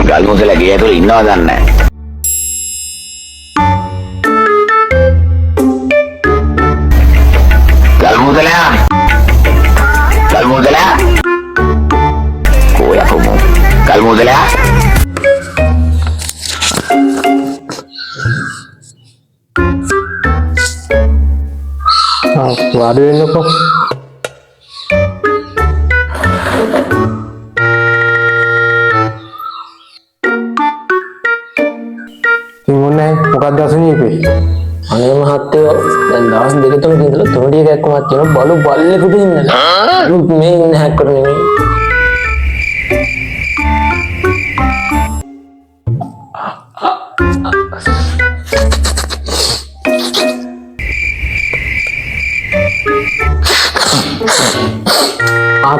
ගල්මුසල ගේ ඇතුළේ ඉන්නවද දන්නේ නැහැ. ගල්මුසලයා කොයා කොමු ගල්මුසලයා වාඩි වෙන්නකෝ. මොකක්ද අසනීපේ? අනේ මහත්තයෝ දැන් දවස් දෙක තුනක ඉඳලා තුනඩිය කැක්කමක් තියෙන බලු බල්ලෙකුට ඉන්නලා මේ ඉන්න හැක්කට නෙමෙයි.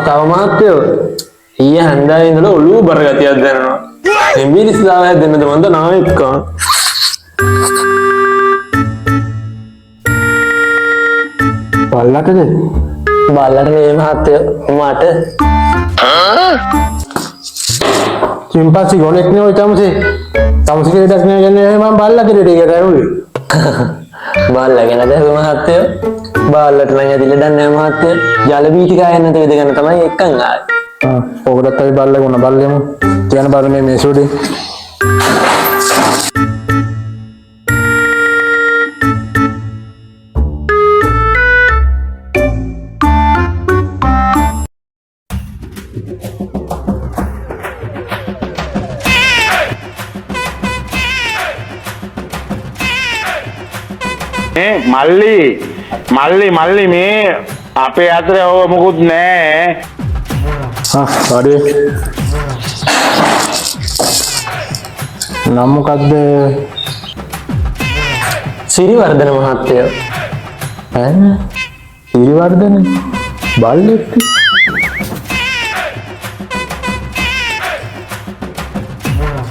තව මහත්තයෝ ඊයේ හන්දාවේ ඉඳලා ඔළුව බර ගතියක් දැනෙනවා. එම්බිරිස්ලාවය දෙන්නද මන්ද නායකකා. බල්ලටද? බල්ලට නේ මහත්තයෝ මට. චිම්පන්සි ගොනෙක් නේ ඔය තමසේ. තමසේ කෙරෙක් නේ කියන්නේ මම බල්ලා කෙරෙට ඒක කරුවේ. බල්ලා ගැන දැව මහත්තයෝ. බල්ලට නම් ඇදිලා දන්නේ මහත්තයෝ. ජල බීතිකාය නැත විදගෙන තමයි එක්කන් ආවේ. ඔකටත් අපි බල්ලා ගුණ බල්ලෙමු. කියන බර මේ සුඩේ. මල්ලි මේ අපේ අතරේ ඕව මොකුත් නෑ. හරි. නම මොකද්ද? සිරිවර්ධන මහත්තයෝ. සිරිවර්ධන බල්ලෙක්.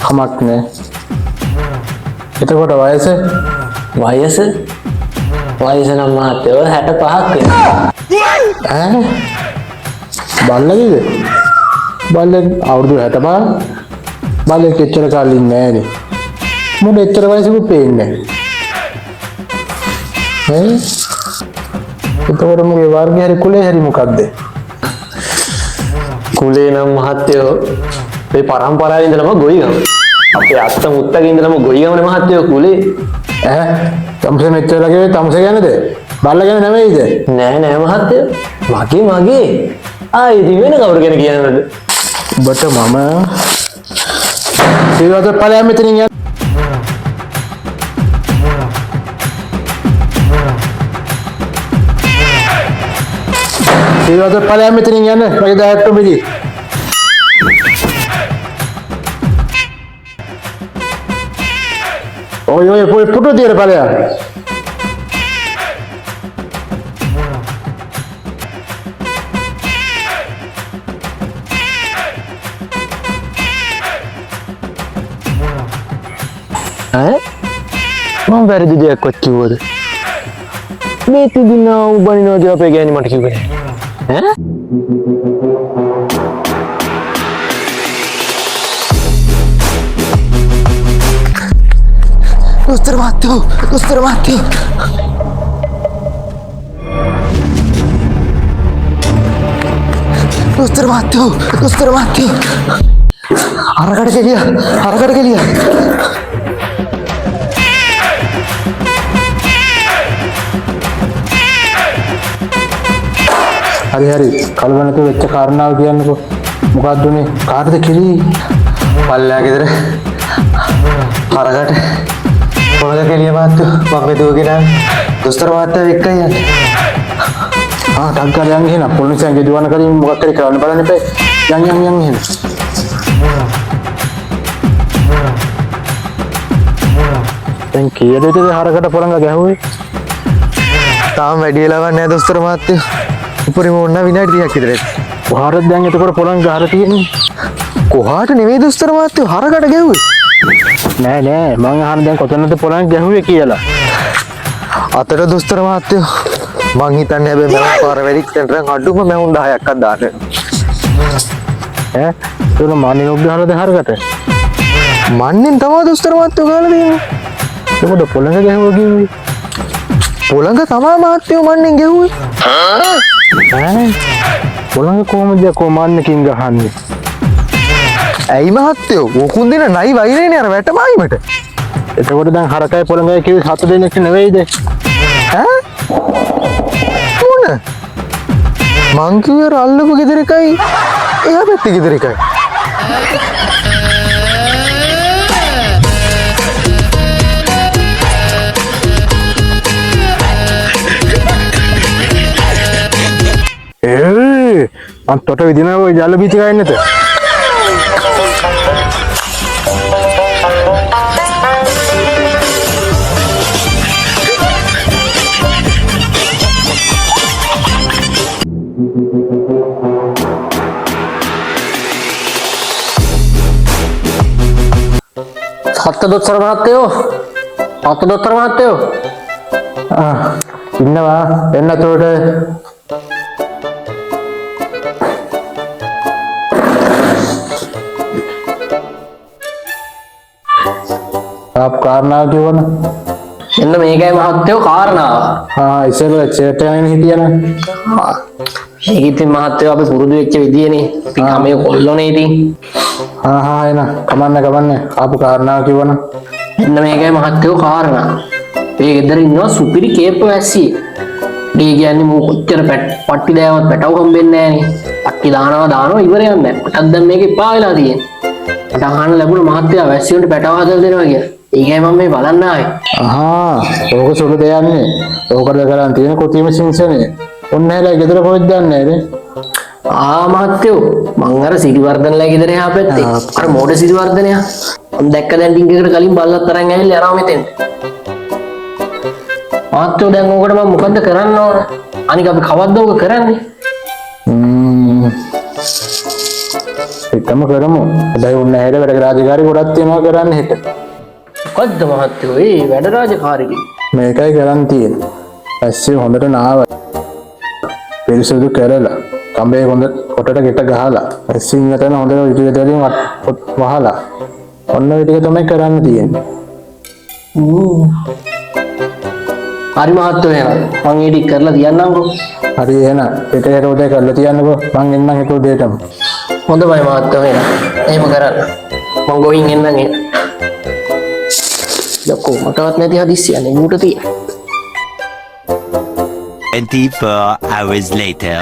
කමක් නෑ. එතකොට වයස නම් මහත්තයෝ 65ක් වෙනවා. බල්ලගේද? බල්ලෙක් අවුරුදු 65. බල්ලෙක් එච්චර කාලෙ ඉන්නේ නෑනේ. මොකද එච්චර වයසකුත් පේන්නේ නෑ. එතකොට මොකේ වර්ගය හරි කුලේ හරි මොකද්ද? කුලේ නම් මහත්තයෝ මේ පරම්පරාවේ ඉඳලම ගොයිගම. අපේ අත්ත මුත්තගේ ඉඳලම ගොයිගමනේ මහත්තයෝ කුලේ. තමසේ මෙච්චරගේ තමසේ ගැනද? බල්ලා ගැන නෙමෙයිද? නෑ මහත්තයෝ. මගේ. ඉතින් වෙන කවුරු ගැන කියන්නද? ඔබට මම ඊළඟ ඵලයන් මෙතනින් යන්න. ඊළඟ ඵලයන් මෙතනින් යන්න. මගේ දායකත්වය මෙදි. ඔය පුටු දියර ඵලයන්. මම වැරදි දෙයක්වත් කිව්වද? මේ තිබුණා උබනිනෝද අපේ ගෑණි මට කිව්වේ නෑ. දොස්තර මහත්තයෝ. දොස්තර මහත්තයෝ අරකට කෙලිය. හරි කලබලතු වෙච්ච කාරණාව කියන්නකෝ. මොකක්ද උනේ? කාටද කිරි? පල්ලා ගෙදර අරකට මොනද කෙලිය මහත්තයෝ. මම දුවගෙන දොස්තර මහත්තයා එක්කයි යන්නේ. ටක් ගාලා යන් එහෙනම් පොලිස් සංගේ දුවන කලින් මොකක් හරි කරන්න බලන්න එපා. යන් එහෙනම්. දැන් කීයද හරකට පොළඟ ගැහුවේ? තාම වැඩි වෙලාවක් නැහැ දොස්තර මහත්තයෝ. උපරිම ඕන විනාඩි 30ක් විතර. කොහාටද දැන් එතකොට පොළඟ ගහලා තියෙන්නේ? කොහාට නෙවෙයි දොස්තර මහත්තයෝ හරකට ගැහුවේ. නෑ මං අහන්නේ දැන් කොතනද පොළඟ ගැහුවේ කියලා. අතට දොස්තර මහත්තයෝ මං හිතන්නේ හැබැයි මම පාර වැඩික් තැනට අඩුම මම 10ක්වත් දාන්න. ඈ ඒක මාන්නේ ඔබ ගහලාද හරකට? මන්නෙන් තමයි දොස්තර මහත්තයෝ ගාලා දෙන්නේ. ඒකට පොළඟ ගැහුවා කිව්වේ. පොළඟ තමයි මහත්තයෝ මන්නෙන් ගැහුවේ. ඈ පොළඟ කොහමද කොමාන්නකින් ගහන්නේ? ඇයි මහත්තයෝ ඕකුන් දෙන නයි වෛරේනේ අර වැටමායිමට. එතකොට දැන් හරකයි පොළඟයි කිව්වේ 7 දෙනෙක් නෙවෙයිද? ඈ මොන මං කිව්වේ රල්ලපු ගෙදර එකයි එහා පැත්තේ ගෙදර එකයි. මං තොට විදිනවා ඔය ජල බීච ගන්නේ නැත. සත්‍ය දොස්තර මහත්තයෝ ඉන්නවා එන්න තොට आप කාරණාව කියවන එන්න මේකයි මහත්තයෝ කාරණාව. ඉස්සෙල්ල චේට් යන හිටියන ඒක ඉතින් මහත්තයෝ අපි පුරුදු වෙච්ච විදියනේ. අපි කමේ කොල්ලෝනේ ඉතින්. එන කමන්න ආපු කාරණාව කියවන එන්න මේකයි මහත්තයෝ කාරණා. මේ ගෙදර ඉන්නවා සුපිරි කේප්ප වැස්සියෙක්. ගේ කියන්නේ මූ කොච්චර පට්ටි දෑවත් පැටව හම්බෙන්නේ නැහනේ. පට්ටි දානවා ඉවරයක් නැහැ. මටත් දැන් මේක එපා වෙලා තියෙන්නේ. මට අහන්න ලැබුණ මහත්තයා වැස්සියන්ට පැටව හදලා දෙනවා කියලා. ඒකයි මම මේ බලන්න ආවේ. ඕක සුළු දෙයන්නේ. ඕකට කරන් තියෙන කොතිම සින්සනේ. ඔන්න හැලා ගෙදර කොහෙද දන්නේ නේද? මහත්තයෝ මං අර සිරිවර්ධනලා ගෙදර එහා පැත්තේ අර මෝඩ සිරිවර්ධනයා මම දැක්ක දැන් ඩිංග් එකට කලින් බල්ලත් අරන් ඇවිල්ලා යනවා මෙතෙන්. මහත්තයෝ දැන් ඕකට මම මොකද්ද කරන්න ඕන? අනික අපි කවද්ද ඕක කරන්නේ? එකම කරමු. හැබැයි උන්න හැර වැඩ රාජකාරි ගොඩක් තියෙනවා කරන්න හෙට. මොකද්ද මහත්තයෝ ඒ වැඩ රාජකාරී මේකයි කරන් තියෙන්නේ. ඇස්සේ හොඳට නාව. පිරිසුදු කරලා කඹේ හොඳ කොටට ගෙට ගහලා ඇස්සින් නැතන හොඳට විදිහට වලින් වහලා ඔන්න ඔය ටික තමයි කරන්න තියෙන්නේ. හරි මහත්තයෝ එහෙනම් මං ඒ ටික කරලා තියන්නම්කෝ. හරි එහෙනම් හෙට උදේ කරලා තියන්නකෝ. මං එන්නම් හෙට උදේටම. හොඳයි මහත්තයෝ එහෙනම්. එහෙම කරන්න. මං ගොයින් එන්නම් එහෙනම්. යකෝ මටවත් නැති හදිස්සියනේ ඌට තියෙන. 24 hours later.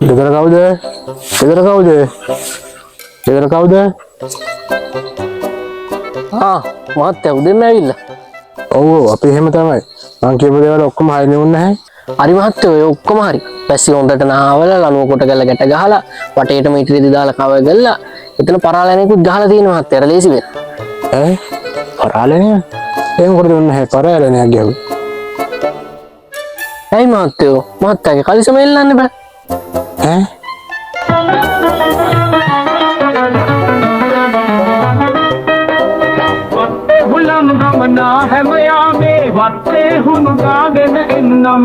ගෙදර කවුද? මහත්තයා උදේම ඇවිල්ලා. ඔව් අපි එහෙම තමයි. මං කියපු දේවල් ඔක්කොම හරිනේ වුණ නැහැ. හරි මහත්තයෝ ඔය ඔක්කොම හරි. පැස්සි හොඳට නාවලා ලණුව කොට කරලා ගැට ගහලා වටේට මීටරෙදි දාලා කව ගල්ලා එතන පරාලැණිකුත් ගහලා තියෙනවා මහත්තයා. අර ලේසි වෙන. පරාලැණිය? එහෙම කරද වුණ නැහැ. පරාලැණියක් ගැහුවා. ඇයි මහත්තයෝ? මහත්තයාගේ කලිසම එල්ලන්න බෑ. හුලම් ගමනා හැම යාමේ වත්තේ හුණු ගාගෙන එන්නම්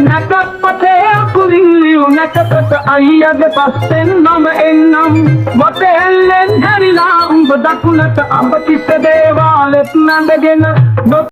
නැකත් පතේ කුරිල්ලියු නැකතට අයියගේ පස්සෙන් නම එන්නම් වතෙල්ලෙන් හැරිලා උඹ දකුණට අඹ කිස්ස දේවාලෙත් නැඳගෙන